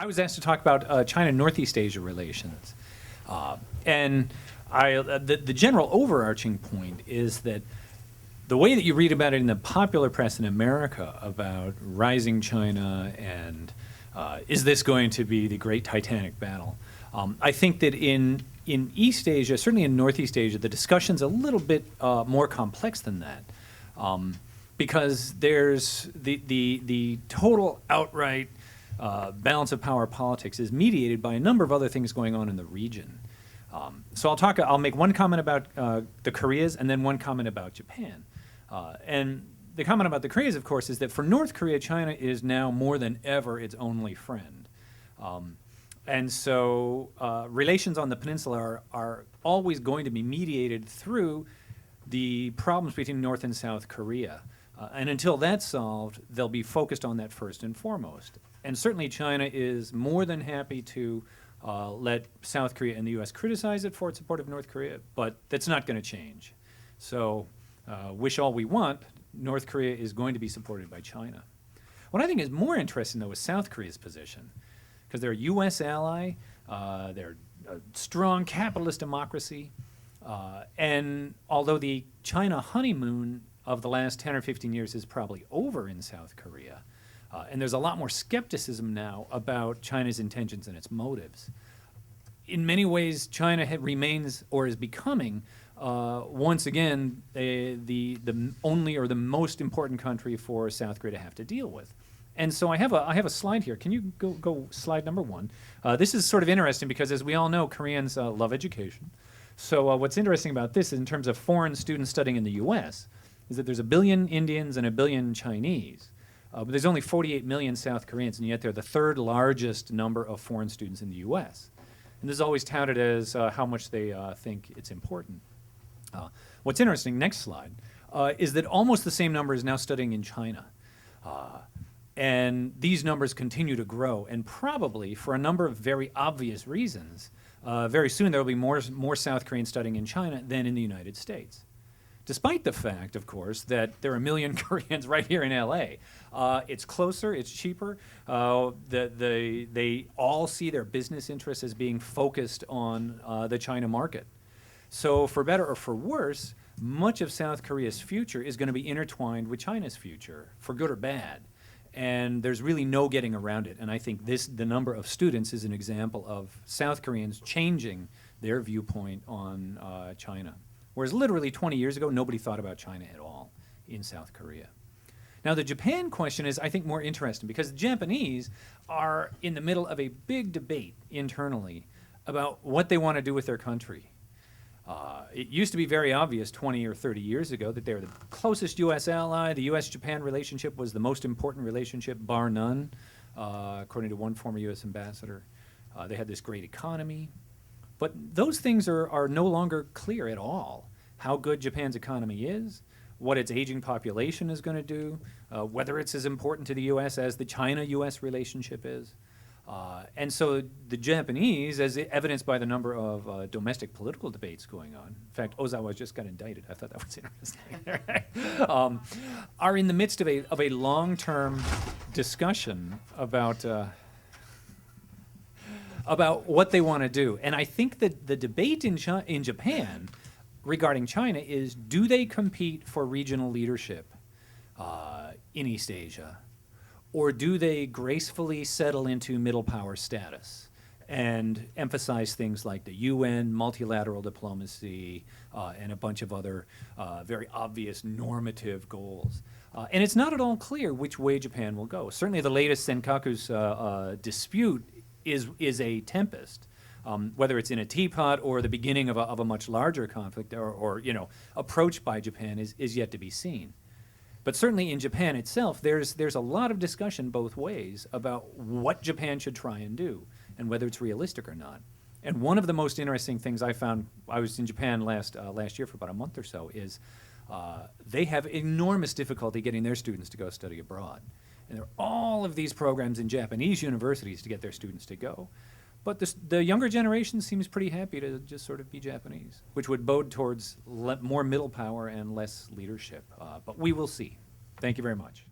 I was asked to talk about China-Northeast Asia relations. The general overarching point is that the way that you read about it in the popular press in America about rising China and is this going to be the great Titanic battle, I think that in East Asia, certainly in Northeast Asia, the discussion's a little bit more complex than that. Because there's the total outright balance of power politics is mediated by a number of other things going on in the region. So I'll make one comment about the Koreas and then one comment about Japan. And the comment about the Koreas, of course, is that for North Korea, China is now more than ever its only friend. And so relations on the peninsula are always going to be mediated through the problems between North and South Korea. And until that's solved, they'll be focused on that first and foremost. And certainly China is more than happy to let South Korea and the U.S. criticize it for its support of North Korea, but that's not going to change. So wish all we want, North Korea is going to be supported by China. What I think is more interesting, though, is South Korea's position, because they're a U.S. ally, they're a strong capitalist democracy, and although the China honeymoon of the last 10 or 15 years is probably over in South Korea, and there's a lot more skepticism now about China's intentions and its motives. In many ways, China remains or is becoming, once again, the only or the most important country for South Korea to have to deal with. And so I have a slide here. Can you go slide number 1? This is sort of interesting because, as we all know, Koreans love education. So what's interesting about this in terms of foreign students studying in the U.S. is that there's 1 billion Indians and 1 billion Chinese. But there's only 48 million South Koreans, and yet they're the third largest number of foreign students in the U.S. And this is always touted as how much they think it's important. What's interesting, next slide, is that almost the same number is now studying in China. And these numbers continue to grow, and probably for a number of very obvious reasons, very soon there will be more South Koreans studying in China than in the United States. Despite the fact, of course, that there are 1 million Koreans right here in LA. It's closer, it's cheaper. They all see their business interests as being focused on the China market. So for better or for worse, much of South Korea's future is going to be intertwined with China's future, for good or bad. And there's really no getting around it. And I think the number of students is an example of South Koreans changing their viewpoint on China. Whereas literally 20 years ago, nobody thought about China at all in South Korea. Now, the Japan question is, I think, more interesting because the Japanese are in the middle of a big debate internally about what they want to do with their country. It used to be very obvious 20 or 30 years ago that they were the closest U.S. ally. The U.S.-Japan relationship was the most important relationship, bar none, according to one former U.S. ambassador. They had this great economy. But those things are no longer clear at all. How good Japan's economy is, what its aging population is going to do, whether it's as important to the U.S. as the China-U.S. relationship is. And so the Japanese, as evidenced by the number of domestic political debates going on, in fact, Ozawa just got indicted. I thought that was interesting. Are in the midst of a long-term discussion about what they want to do. And I think that the debate in Japan regarding China is, do they compete for regional leadership in East Asia? Or do they gracefully settle into middle power status and emphasize things like the UN, multilateral diplomacy, and a bunch of other very obvious normative goals? And it's not at all clear which way Japan will go. Certainly the latest Senkaku's dispute is a tempest, whether it's in a teapot or the beginning of a much larger conflict or approach by Japan is yet to be seen. But certainly in Japan itself, there's a lot of discussion both ways about what Japan should try and do and whether it's realistic or not. And one of the most interesting things I found, I was in Japan last year for about a month or so, is they have enormous difficulty getting their students to go study abroad. And there are all of these programs in Japanese universities to get their students to go. But the younger generation seems pretty happy to just sort of be Japanese, which would bode towards more middle power and less leadership. But we will see. Thank you very much.